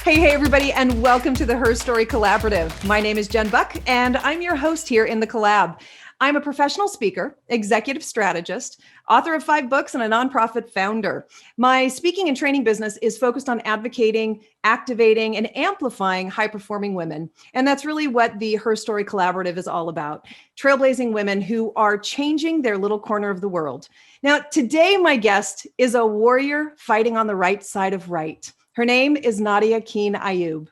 Hey, everybody, and welcome to the HERstory Collaborative. My name is Jen Buck, and I'm your host here in the collab. I'm a professional speaker, executive strategist, author of 5 books, and a nonprofit founder. My speaking and training business is focused on advocating, activating, and amplifying high-performing women. And that's really what the HERstory Collaborative is all about, trailblazing women who are changing their little corner of the world. Now, today, my guest is a warrior fighting on the right side of right. Her name is Nadia Kean Ayub.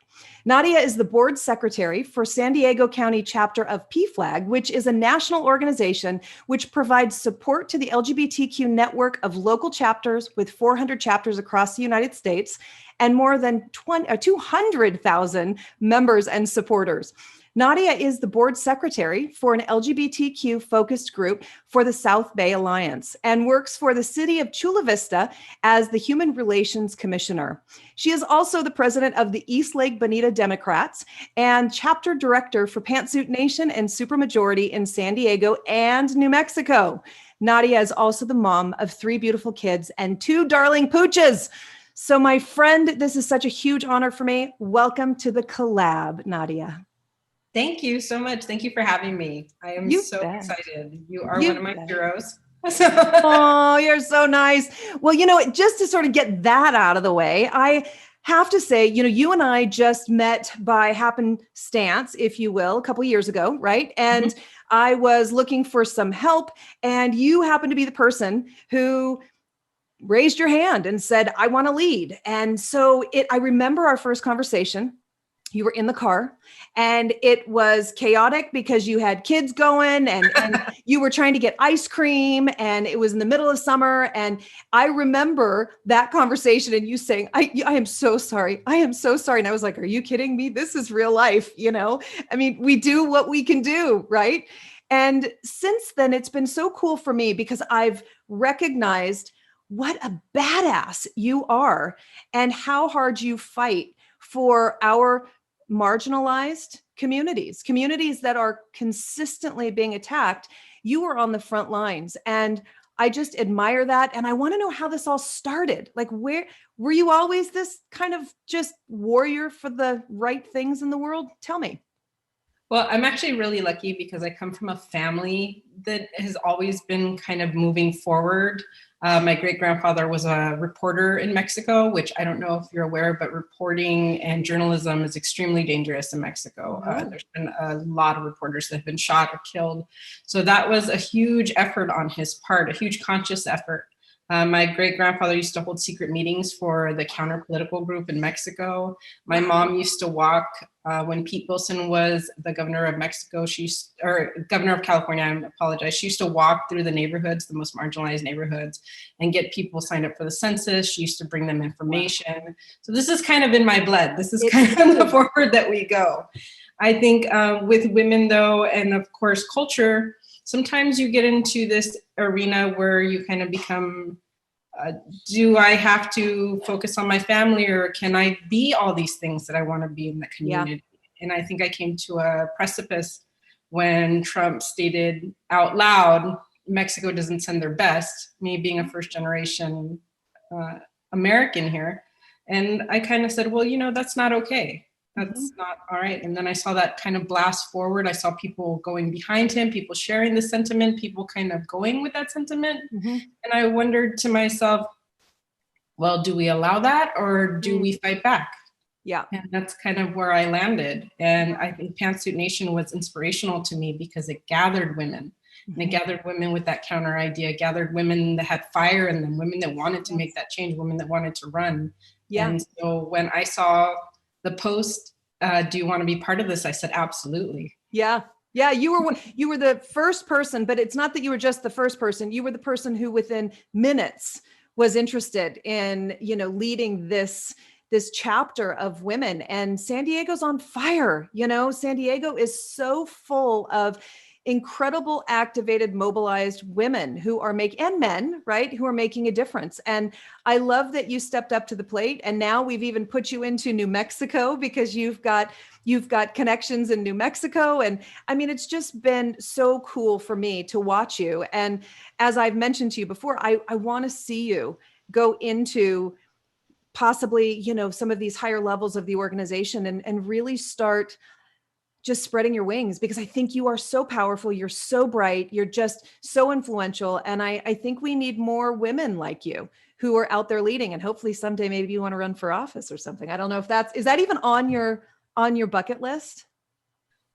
Nadia is the board secretary for San Diego County chapter of PFLAG, which is a national organization which provides support to the LGBTQ network of local chapters with 400 chapters across the United States and more than 200,000 members and supporters. Nadia is the board secretary for an LGBTQ focused group for the Southbay Alliance and works for the City of Chula Vista as the Human Relations Commissioner. She is also the president of the Eastlake Bonita Democrats and chapter director for Pantsuit Nation and Supermajority in San Diego and New Mexico. Nadia is also the mom of 3 beautiful kids and 2 darling pooches. So my friend, this is such a huge honor for me. Welcome to the collab, Nadia. Thank you so much. Thank you for having me. I am so excited. You are one of my heroes. Oh, you're so nice. Well, just to sort of get that out of the way, I have to say, you and I just met by happenstance, if you will, a couple of years ago, right? And I was looking for some help, and you happened to be the person who raised your hand and said, I want to lead. And so I remember our first conversation. You were in the car and it was chaotic because you had kids going and you were trying to get ice cream and it was in the middle of summer. And I remember that conversation and you saying, I am so sorry. I am so sorry. And I was like, are you kidding me? This is real life. I mean, we do what we can do, right? And since then, it's been so cool for me because I've recognized what a badass you are and how hard you fight for our marginalized communities that are consistently being attacked. You are on the front lines and I just admire that. And I want to know how this all started. Like, where were you always this kind of just warrior for the right things in the world? Tell me. Well, I'm actually really lucky because I come from a family that has always been kind of moving forward. My great-grandfather was a reporter in Mexico, which I don't know if you're aware, but reporting and journalism is extremely dangerous in Mexico. There's been a lot of reporters that have been shot or killed. So that was a huge effort on his part, a huge conscious effort. My great-grandfather used to hold secret meetings for the counter-political group in Mexico. My mom used to walk when Pete Wilson was the governor of Mexico, governor of California, I apologize. She used to walk through the neighborhoods, the most marginalized neighborhoods, and get people signed up for the census. She used to bring them information. So this is kind of in my blood. This is kind of the forward that we go. I think with women though, and of course culture, sometimes you get into this arena where you kind of become, do I have to focus on my family or can I be all these things that I want to be in the community? Yeah. And I think I came to a precipice when Trump stated out loud, Mexico doesn't send their best, me being a first generation American here. And I kind of said, well, that's not okay. That's not all right. And then I saw that kind of blast forward. I saw people going behind him, people sharing the sentiment, people kind of going with that sentiment. And I wondered to myself, well, do we allow that or do we fight back? Yeah. And that's kind of where I landed. And I think Pantsuit Nation was inspirational to me because it gathered women. And it gathered women with that counter idea, gathered women that had fire in them, women that wanted to make that change, women that wanted to run. Yeah. And so when I saw the post, do you want to be part of this? I said, absolutely. Yeah. Yeah. You were the first person, but it's not that you were just the first person. You were the person who within minutes was interested in, leading this chapter of women. And San Diego's on fire. San Diego is so full of incredible, activated, mobilized women who are and men, right? Who are making a difference. And I love that you stepped up to the plate. And now we've even put you into New Mexico because you've got connections in New Mexico. And I mean, it's just been so cool for me to watch you. And as I've mentioned to you before, I want to see you go into possibly, you know, some of these higher levels of the organization and really start just spreading your wings, because I think you are so powerful. You're so bright. You're just so influential. And I think we need more women like you who are out there leading, and hopefully someday maybe you want to run for office or something. I don't know if is that even on your bucket list?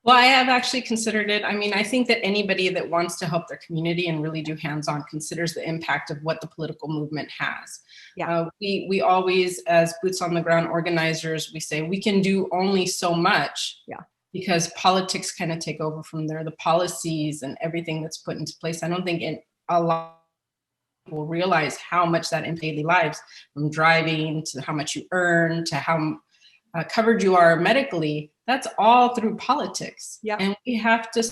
Well, I have actually considered it. I mean, I think that anybody that wants to help their community and really do hands-on considers the impact of what the political movement has. Yeah. We always, as boots on the ground organizers, we say we can do only so much. Yeah. Because politics kind of take over from there, the policies and everything that's put into place. I don't think a lot of people realize how much that impacts daily lives, from driving to how much you earn to how covered you are medically. That's all through politics. Yeah. And we have to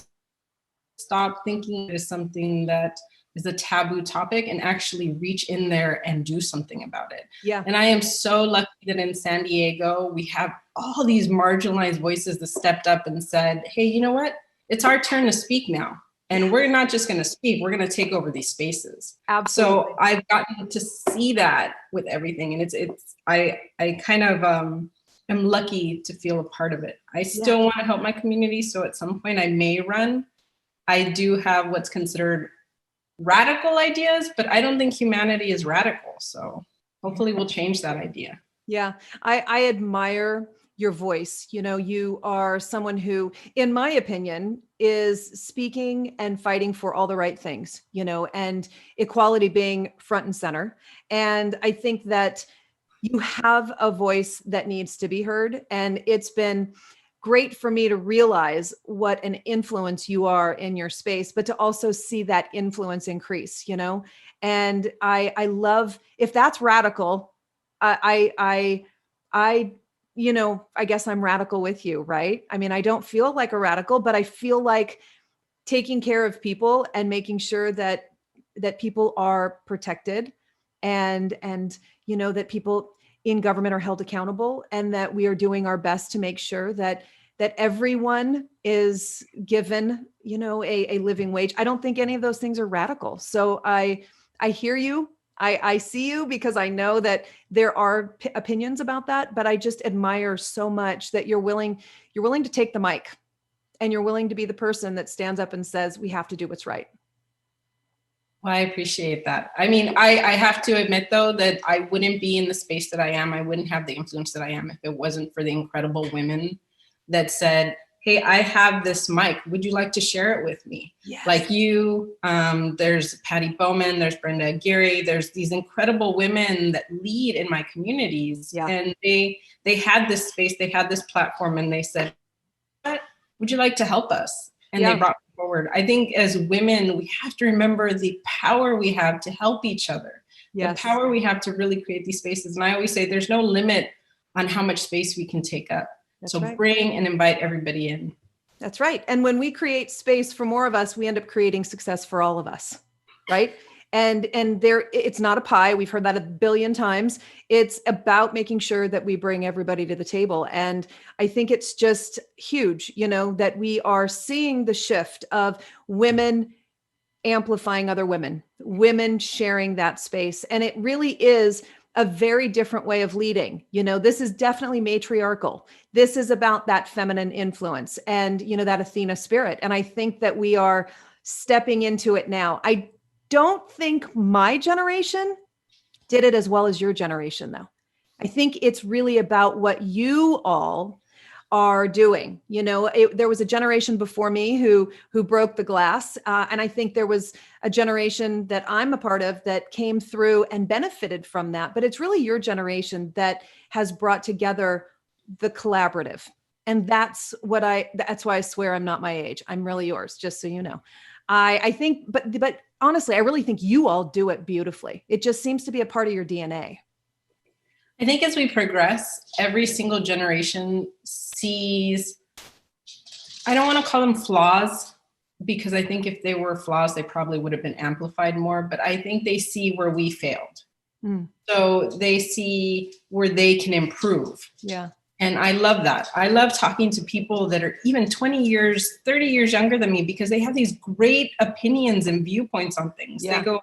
stop thinking it is something that is a taboo topic and actually reach in there and do something about it. Yeah. And I am so lucky that in San Diego, we have all these marginalized voices that stepped up and said, hey, you know what? It's our turn to speak now. And we're not just going to speak, we're going to take over these spaces. Absolutely. So I've gotten to see that with everything. And I kind of am lucky to feel a part of it. I still want to help my community. So at some point I may run. I do have what's considered radical ideas, but I don't think humanity is radical. So hopefully we'll change that idea. Yeah, I admire your voice. You know, you are someone who, in my opinion, is speaking and fighting for all the right things, you know, and equality being front and center. And I think that you have a voice that needs to be heard. And it's been great for me to realize what an influence you are in your space, but to also see that influence increase, you know? And I love, if that's radical, I you know, I guess I'm radical with you, right? I mean, I don't feel like a radical, but I feel like taking care of people and making sure that people are protected and you know, that people in government are held accountable, and that we are doing our best to make sure that everyone is given, you know, a living wage. I don't think any of those things are radical. So I hear you. I see you, because I know that there are opinions about that, but I just admire so much that you're willing to take the mic, and you're willing to be the person that stands up and says, we have to do what's right. Well, I appreciate that. I mean, I have to admit, though, that I wouldn't be in the space that I am. I wouldn't have the influence that I am if it wasn't for the incredible women that said, hey, I have this mic. Would you like to share it with me? Yes. Like you, there's Patty Bowman, there's Brenda Aguirre, there's these incredible women that lead in my communities. Yeah. And they had this space, they had this platform, and they said, what? Would you like to help us? And they brought me forward. I think as women, we have to remember the power we have to help each other. Yes. The power we have to really create these spaces. And I always say there's no limit on how much space we can take up. That's so right. Bring and invite everybody in. That's right. And when we create space for more of us, we end up creating success for all of us, right? And there, it's not a pie. We've heard that a billion times. It's about making sure that we bring everybody to the table. And I think it's just huge, you know, that we are seeing the shift of women amplifying other women, women sharing that space. And it really is a very different way of leading. You know, this is definitely matriarchal. This is about that feminine influence and, you know, that Athena spirit. And I think that we are stepping into it now. I don't think my generation did it as well as your generation, though. I think it's really about what you all are doing. You know, there was a generation before me who broke the glass. And I think there was a generation that I'm a part of that came through and benefited from that. But it's really your generation that has brought together the collaborative. And that's why I swear I'm not my age. I'm really yours, just so you know. I think, but honestly, I really think you all do it beautifully. It just seems to be a part of your DNA. I think as we progress, every single generation sees, I don't want to call them flaws, because I think if they were flaws, they probably would have been amplified more, but I think they see where we failed. So they see where they can improve. Yeah. And I love that. I love talking to people that are even 20 years, 30 years younger than me, because they have these great opinions and viewpoints on things. Yeah. They go,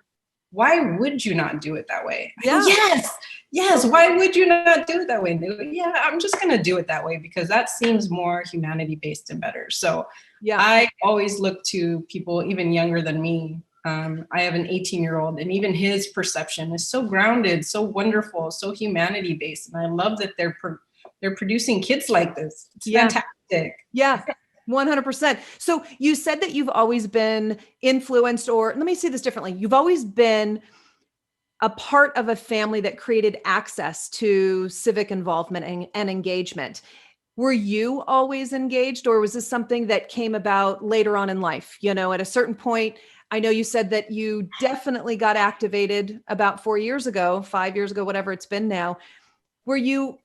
why would you not do it that way? Yeah. Yes. yes, why would you not do it that way? And they go, yeah, I'm just going to do it that way because that seems more humanity based and better. So Yeah. I always look to people even younger than me. I have an 18-year-old, and even his perception is so grounded, so wonderful, so humanity based. And I love that they're producing kids like this. It's fantastic. Yeah. 100%. So you said that you've always been influenced, or let me say this differently. You've always been a part of a family that created access to civic involvement and engagement. Were you always engaged, or was this something that came about later on in life? You know, at a certain point, I know you said that you definitely got activated about 4 years ago, 5 years ago, whatever it's been now. Were you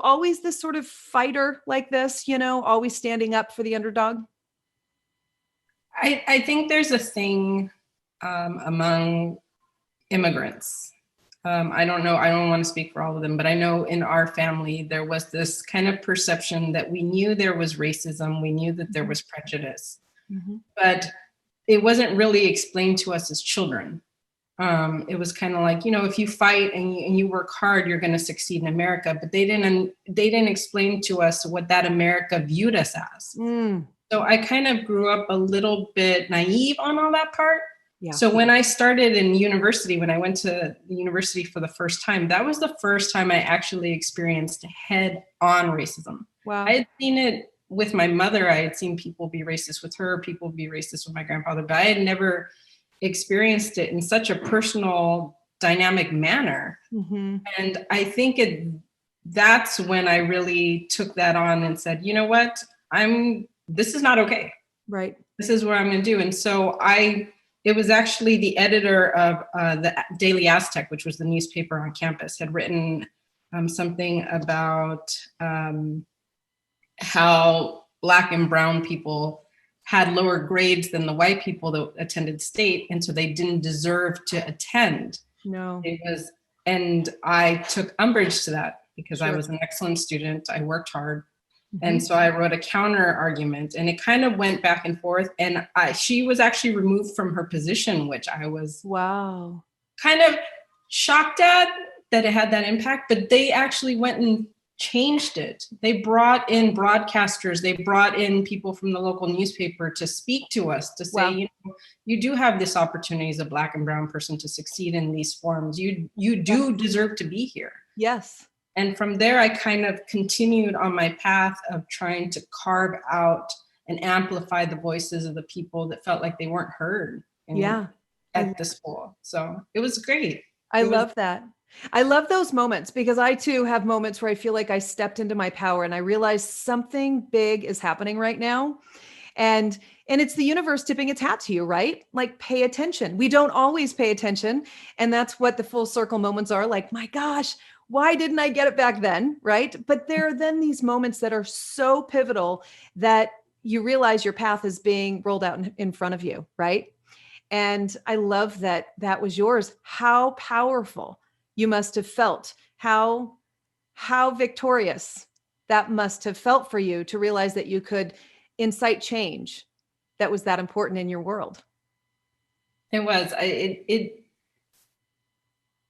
always this sort of fighter like this, you know, always standing up for the underdog? I think there's a thing among immigrants. I don't know, I don't want to speak for all of them, but I know in our family, there was this kind of perception that we knew there was racism, we knew that there was prejudice, but it wasn't really explained to us as children. It was kind of like, you know, if you fight and you work hard, you're going to succeed in America, but they didn't explain to us what that America viewed us as. So I kind of grew up a little bit naive on all that part. Yeah. So when I started in university, when I went to the university for the first time, that was the first time I actually experienced head-on racism. Wow. I had seen it with my mother. I had seen people be racist with her, people be racist with my grandfather, but I had never experienced it in such a personal, dynamic manner. And I think that's when I really took that on and said, you know what, this is not okay. Right. This is what I'm going to do. And so it was actually the editor of the Daily Aztec, which was the newspaper on campus, had written something about how Black and brown people had lower grades than the white people that attended state, and so they didn't deserve to attend. No. And I took umbrage to that because I Sure. was an excellent student. I worked hard. And so I wrote a counter argument, and it kind of went back and forth. And she was actually removed from her position, which I was Wow. kind of shocked at that it had that impact. But they actually went and changed it. They brought in broadcasters. They brought in people from the local newspaper to speak to us, to say, you know, you do have this opportunity as a Black and brown person to succeed in these forums. You do deserve to be here. Yes. And from there, I kind of continued on my path of trying to carve out and amplify the voices of the people that felt like they weren't heard at the school. So it was great. I love that. I love those moments because I too have moments where I feel like I stepped into my power and I realized something big is happening right now. And it's the universe tipping its hat to you, right? Like, pay attention. We don't always pay attention. And that's what the full circle moments are like, my gosh, why didn't I get it back then? Right. But there are then these moments that are so pivotal that you realize your path is being rolled out in front of you. Right. And I love that that was yours. How powerful you must have felt, how victorious that must have felt for you to realize that you could incite change that was that important in your world. It was.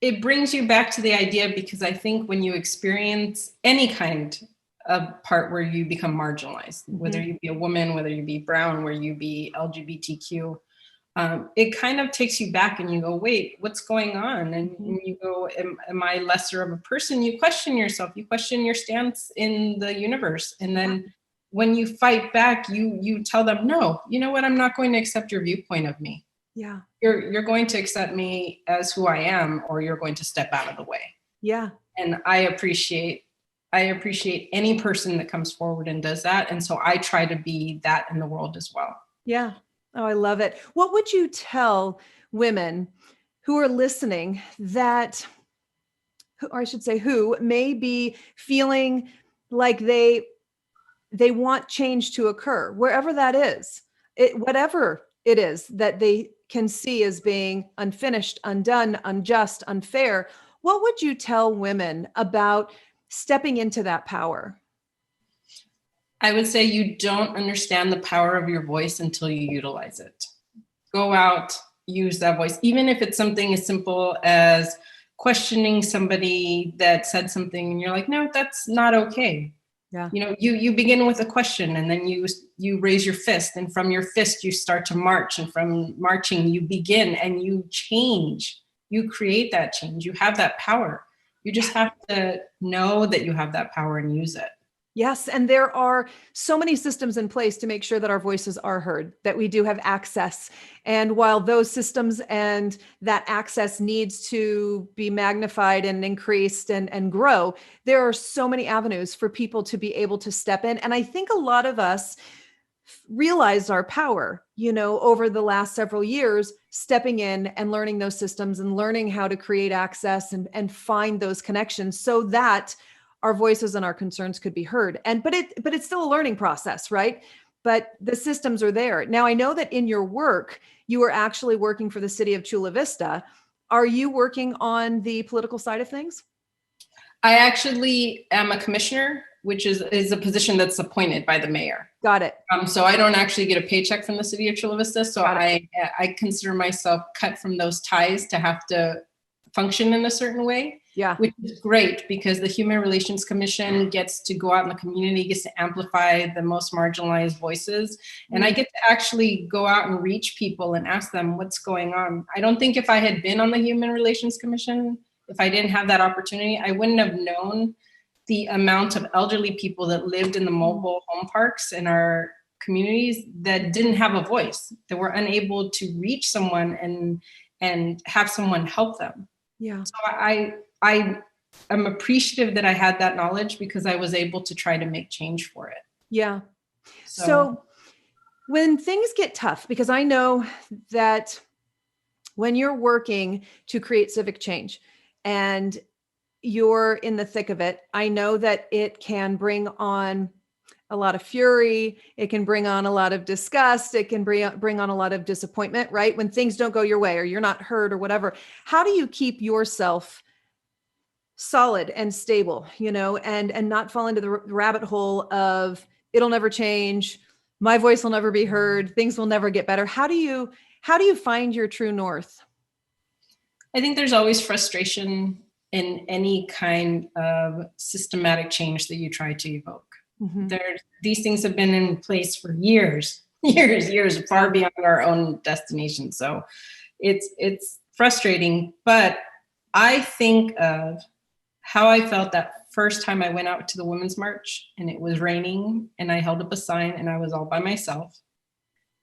It brings you back to the idea, because I think when you experience any kind of part where you become marginalized, whether you be a woman, whether you be brown, whether you be LGBTQ, it kind of takes you back and you go, wait, what's going on? And you go, am I lesser of a person? You question yourself, you question your stance in the universe. And then when you fight back, you tell them, no, you know what? I'm not going to accept your viewpoint of me. Yeah. You're going to accept me as who I am, or you're going to step out of the way. Yeah. And I appreciate any person that comes forward and does that. And so I try to be that in the world as well. Yeah. Oh, I love it. What would you tell women who are listening who may be feeling like they want change to occur, wherever that is, whatever it is that they can see as being unfinished, undone, unjust, unfair? What would you tell women about stepping into that power? I would say you don't understand the power of your voice until you utilize it. Go out, use that voice, even if it's something as simple as questioning somebody that said something and you're like, no, that's not okay. Yeah. You know, you begin with a question and then you raise your fist, and from your fist you start to march, and from marching you begin and you change. You create that change. You have that power. You just have to know that you have that power and use it. Yes. And there are so many systems in place to make sure that our voices are heard, that we do have access. And while those systems and that access needs to be magnified and increased and grow, there are so many avenues for people to be able to step in. And I think a lot of us realized our power, over the last several years, stepping in and learning those systems and learning how to create access and find those connections so that our voices and our concerns could be heard. But it's still a learning process, right? But the systems are there. Now, I know that in your work, you are actually working for the City of Chula Vista. Are you working on the political side of things? I actually am a commissioner, which is a position that's appointed by the mayor. Got it. So I don't actually get a paycheck from the City of Chula Vista. So I consider myself cut from those ties to have to function in a certain way. Yeah. Which is great because the Human Relations Commission gets to go out in the community, gets to amplify the most marginalized voices. And I get to actually go out and reach people and ask them what's going on. I don't think if I had been on the Human Relations Commission, if I didn't have that opportunity, I wouldn't have known the amount of elderly people that lived in the mobile home parks in our communities that didn't have a voice, that were unable to reach someone and have someone help them. Yeah. So I am appreciative that I had that knowledge because I was able to try to make change for it. Yeah. So when things get tough, because I know that when you're working to create civic change and you're in the thick of it, I know that it can bring on a lot of fury. It can bring on a lot of disgust. It can bring on a lot of disappointment, right? When things don't go your way or you're not heard or whatever. How do you keep yourself solid and stable, and not fall into the rabbit hole of it'll never change, my voice will never be heard, things will never get better? How do you find your true north? I think there's always frustration in any kind of systematic change that you try to evoke. Mm-hmm. These things have been in place for years, far beyond our own destination. So it's frustrating, but I think of how I felt that first time I went out to the Women's March and it was raining and I held up a sign and I was all by myself.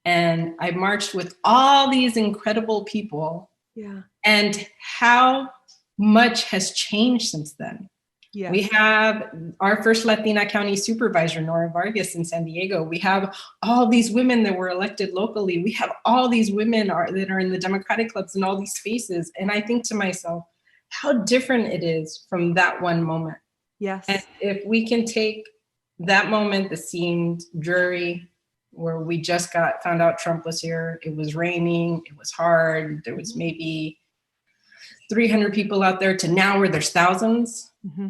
And I marched with all these incredible people. Yeah. And how much has changed since then. Yes. We have our first Latina county supervisor, Nora Vargas in San Diego. We have all these women that were elected locally. We have all these women that are in the Democratic clubs and all these spaces. And I think to myself, how different it is from that one moment. Yes. And if we can take that moment that seemed dreary, where we just found out Trump was here, it was raining, it was hard, there was maybe 300 people out there, to now where there's thousands. Mm-hmm.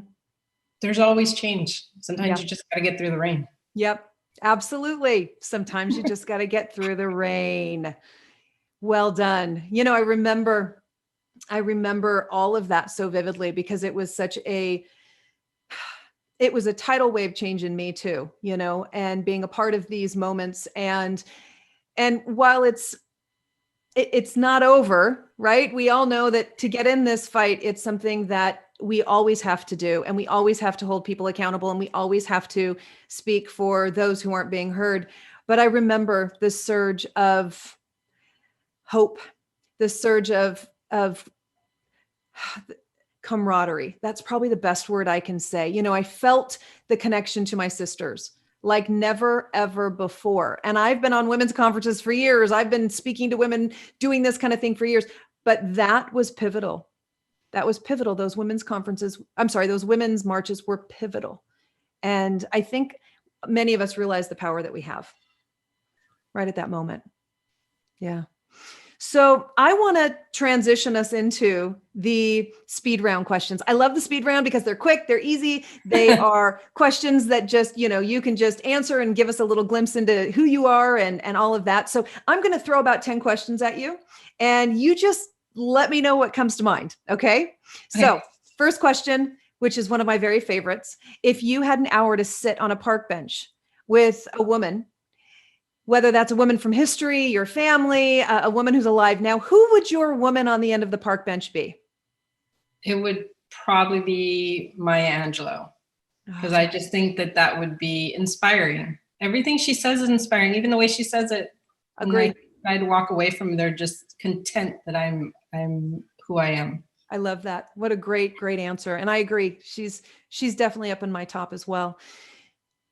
There's always change. Sometimes you just got to get through the rain. Yep, absolutely. Sometimes you just got to get through the rain. Well done. I remember all of that so vividly because it was a tidal wave change in me too, and being a part of these moments. And while it's not over, right? We all know that to get in this fight, it's something that we always have to do. And we always have to hold people accountable. And we always have to speak for those who aren't being heard. But I remember the surge of hope, the surge of camaraderie. That's probably the best word I can say. I felt the connection to my sisters like never, ever before. And I've been on women's conferences for years. I've been speaking to women doing this kind of thing for years, but that was pivotal. That was pivotal. Those women's marches were pivotal. And I think many of us realize the power that we have right at that moment. Yeah. So I want to transition us into the speed round questions. I love the speed round because they're quick, they're easy. They are questions that just, you can just answer and give us a little glimpse into who you are and all of that. So I'm going to throw about 10 questions at you and you just let me know what comes to mind. Okay. So first question, which is one of my very favorites. If you had an hour to sit on a park bench with a woman, whether that's a woman from history, your family, a woman who's alive now, who would your woman on the end of the park bench be? It would probably be Maya Angelou, because I just think that would be inspiring. Everything she says is inspiring, even the way she says it. Agree. I'd walk away from there just content that I'm who I am. I love that. What a great answer. And I agree. She's definitely up in my top as well.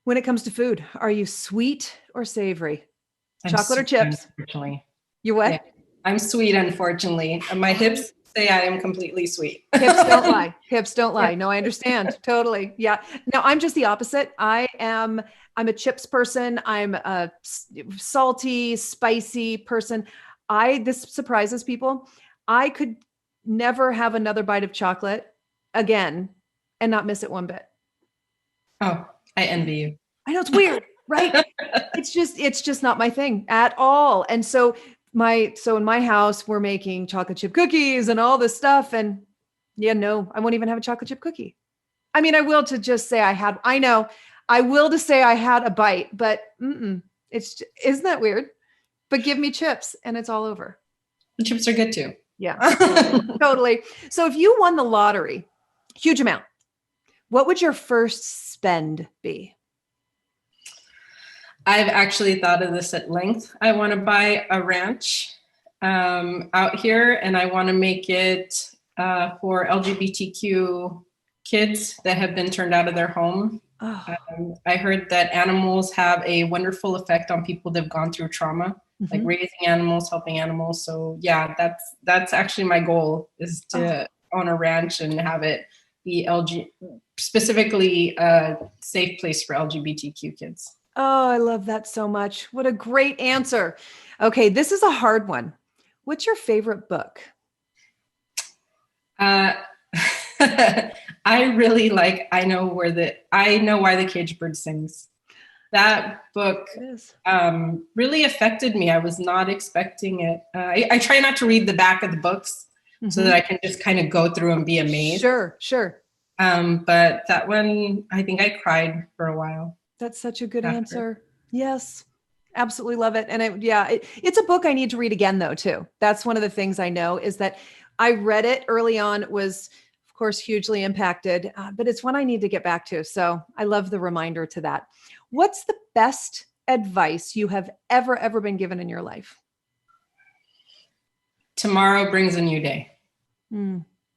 When it comes to food, are you sweet or savory? Chocolate or chips? Unfortunately. You what? Yeah, I'm sweet, unfortunately. My hips say I am completely sweet. Hips don't lie. Hips don't lie. No, I understand. Totally. Yeah. No, I'm just the opposite. I'm a chips person. I'm a salty, spicy person. This surprises people. I could never have another bite of chocolate again and not miss it one bit. Oh, I envy you. I know, it's weird, right? It's just not my thing at all. And so in my house, we're making chocolate chip cookies and all this stuff. And yeah, no, I won't even have a chocolate chip cookie. I mean, I will to just say I will to say I had a bite, but isn't that weird? But give me chips and it's all over. The chips are good too. Yeah, totally. So if you won the lottery, huge amount, what would your first spend be? I've actually thought of this at length. I want to buy a ranch out here, and I want to make it for LGBTQ kids that have been turned out of their home. Oh. I heard that animals have a wonderful effect on people that have gone through trauma, like raising animals, helping animals. So yeah, that's actually my goal, is to own a ranch and have it be specifically a safe place for LGBTQ kids. Oh, I love that so much. What a great answer. Okay, this is a hard one. What's your favorite book? I really like I Know Why the Caged Bird Sings. That book really affected me. I was not expecting it. I try not to read the back of the books so that I can just kind of go through and be amazed. Sure. But that one, I think I cried for a while. That's such a good answer. Yes, absolutely love it. And it's a book I need to read again though, too. That's one of the things I know is that I read it early on, was of course hugely impacted, but it's one I need to get back to. So I love the reminder to that. What's the best advice you have ever been given in your life? Tomorrow brings a new day.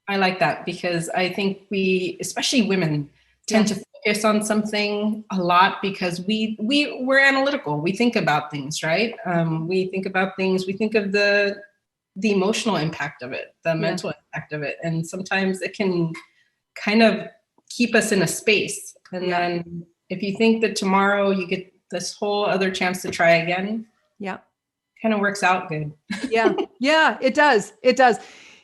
I like that, because I think we, especially women, tend to focus on something a lot because we're analytical. We think about things, right? We think about things. We think of the emotional impact of it, the mental impact of it, and sometimes it can kind of keep us in a space. And then if you think that tomorrow you get this whole other chance to try again, kind of works out good. Yeah, it does. It does.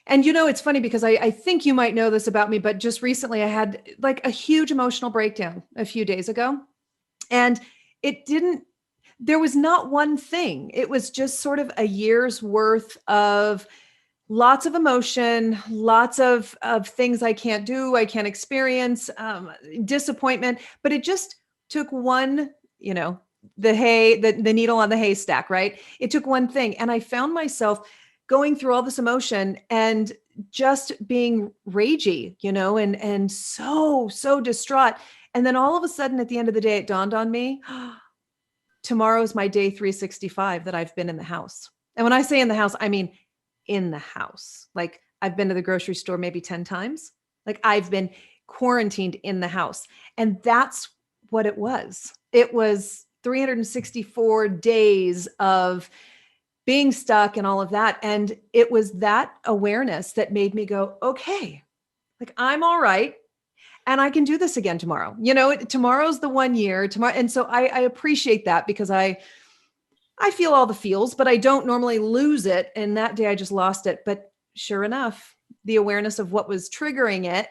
And it's funny because I think you might know this about me, but just recently I had like a huge emotional breakdown a few days ago, and there was not one thing. It was just sort of a year's worth of lots of emotion, lots of things I can't do, I can't experience, disappointment, but it just took one, the needle on the haystack, right? It took one thing. And I found myself going through all this emotion and just being ragey, and so distraught. And then all of a sudden at the end of the day, it dawned on me, tomorrow's my day 365 that I've been in the house. And when I say in the house, I mean in the house. Like I've been to the grocery store maybe 10 times. Like I've been quarantined in the house. And that's what it was. It was 364 days of being stuck and all of that. And it was that awareness that made me go, okay, like I'm all right. And I can do this again tomorrow. Tomorrow's the 1 year tomorrow. And so I appreciate that, because I feel all the feels, but I don't normally lose it. And that day I just lost it. But sure enough, the awareness of what was triggering it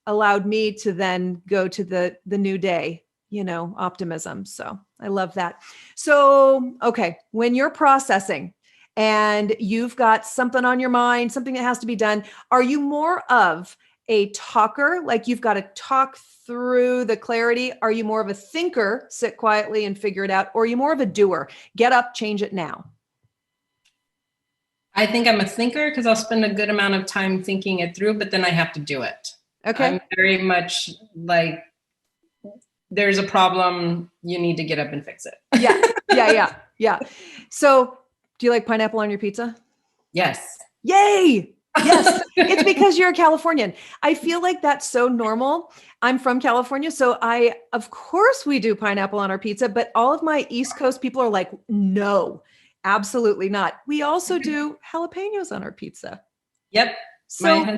allowed me to then go to the new day, optimism. So I love that. So, okay. When you're processing and you've got something on your mind, something that has to be done, are you more of a talker, like you've got to talk through the clarity? Are you more of a thinker, sit quietly and figure it out? Or are you more of a doer? Get up, change it now. I think I'm a thinker because I'll spend a good amount of time thinking it through, but then I have to do it. Okay. I'm very much like, there's a problem, you need to get up and fix it. Yeah. So do you like pineapple on your pizza? Yes. Yay. Yes. It's because you're a Californian. I feel like that's so normal. I'm from California. So of course we do pineapple on our pizza, but all of my East Coast people are like, no, absolutely not. We also do jalapenos on our pizza. Yep. So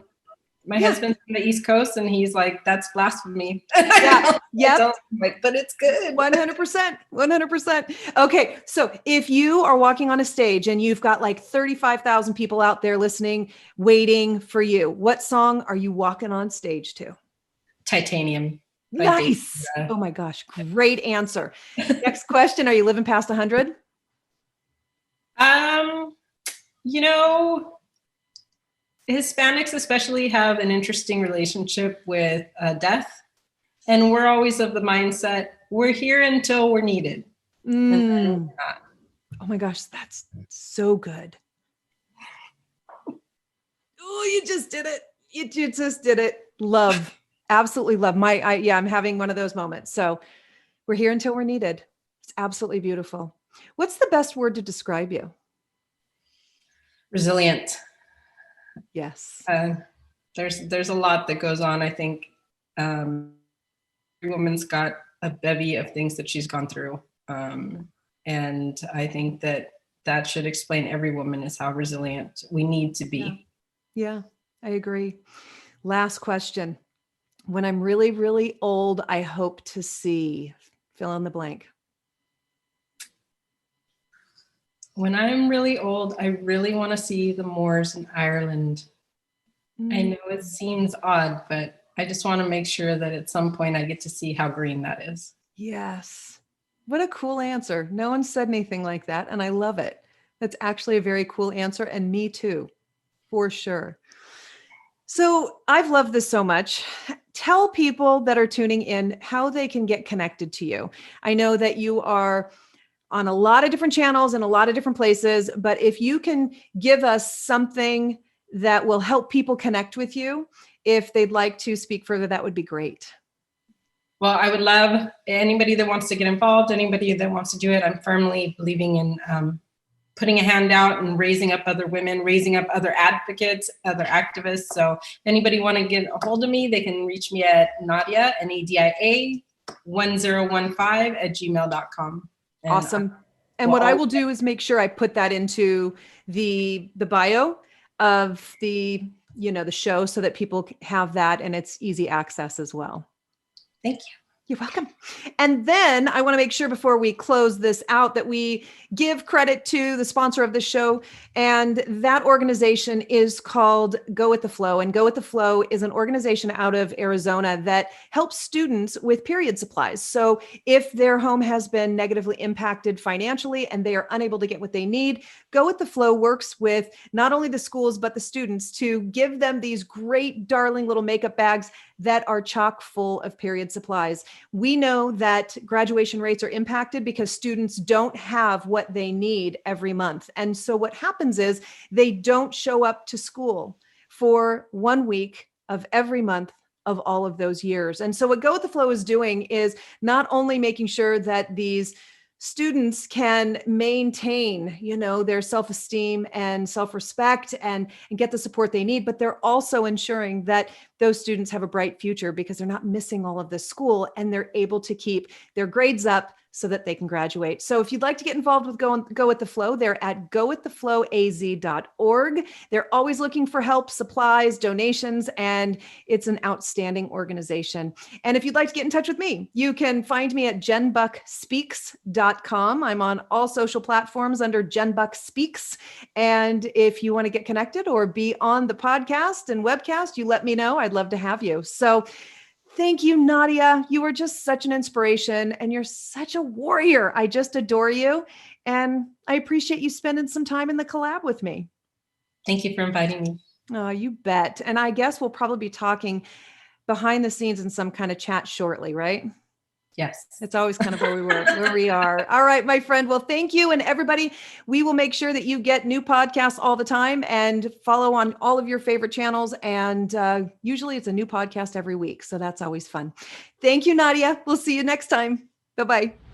my husband's from the East Coast and he's like, that's blasphemy. Yeah. Yep. But it's good. 100%. Okay. So if you are walking on a stage and you've got like 35,000 people out there listening, waiting for you, what song are you walking on stage to? Titanium. Nice. Oh my gosh. Great answer. Next question. Are you living past 100? Hispanics especially have an interesting relationship with death. And we're always of the mindset, we're here until we're needed. And then we're not. Oh my gosh, that's so good. Oh, you just did it. You just did it. Love. Absolutely love. I'm having one of those moments. So we're here until we're needed. It's absolutely beautiful. What's the best word to describe you? Resilient. Yes. There's a lot that goes on. I think every woman's got a bevy of things that she's gone through. And I think that should explain every woman is how resilient we need to be. Yeah, I agree. Last question. When I'm really, really old, I hope to see, fill in the blank. When I'm really old, I really want to see the moors in Ireland. I know it seems odd, but I just want to make sure that at some point I get to see how green that is. Yes. What a cool answer. No one said anything like that, and I love it. That's actually a very cool answer, and me too, for sure. So I've loved this so much. Tell people that are tuning in how they can get connected to you. I know that you are on a lot of different channels and a lot of different places, but if you can give us something that will help people connect with you, if they'd like to speak further, that would be great. Well, I would love anybody that wants to get involved, anybody that wants to do it. I'm firmly believing in putting a hand out and raising up other women, raising up other advocates, other activists. So anybody want to get a hold of me, they can reach me at Nadia, Nadia 1015 @gmail.com. Awesome. And what I will do is make sure I put that into the bio of the show so that people have that and it's easy access as well. Thank you. You're welcome. And then I want to make sure before we close this out that we give credit to the sponsor of the show. And that organization is called Go With The Flow. And Go With The Flow is an organization out of Arizona that helps students with period supplies. So if their home has been negatively impacted financially and they are unable to get what they need, Go With The Flow works with not only the schools, but the students to give them these great, darling little makeup bags that are chock full of period supplies. We know that graduation rates are impacted because students don't have what they need every month. And so what happens is they don't show up to school for 1 week of every month of all of those years. And so what Go With The Flow is doing is not only making sure that these students can maintain, their self-esteem and self-respect and get the support they need, but they're also ensuring that those students have a bright future because they're not missing all of this school and they're able to keep their grades up so that they can graduate. So if you'd like to get involved with Go With The Flow, they're at gowiththeflowaz.org. They're always looking for help, supplies, donations, and it's an outstanding organization. And if you'd like to get in touch with me, you can find me at jenbuckspeaks.com. I'm on all social platforms under Jen Buck Speaks. And if you want to get connected or be on the podcast and webcast, you let me know. I'd love to have you. So Thank you, Nadia. You are just such an inspiration and you're such a warrior. I just adore you. And I appreciate you spending some time in the collab with me. Thank you for inviting me. Oh, you bet. And I guess we'll probably be talking behind the scenes in some kind of chat shortly, right? Yes. It's always kind of where we are. All right, my friend. Well, thank you. And everybody, we will make sure that you get new podcasts all the time and follow on all of your favorite channels. And usually it's a new podcast every week. So that's always fun. Thank you, Nadia. We'll see you next time. Bye-bye.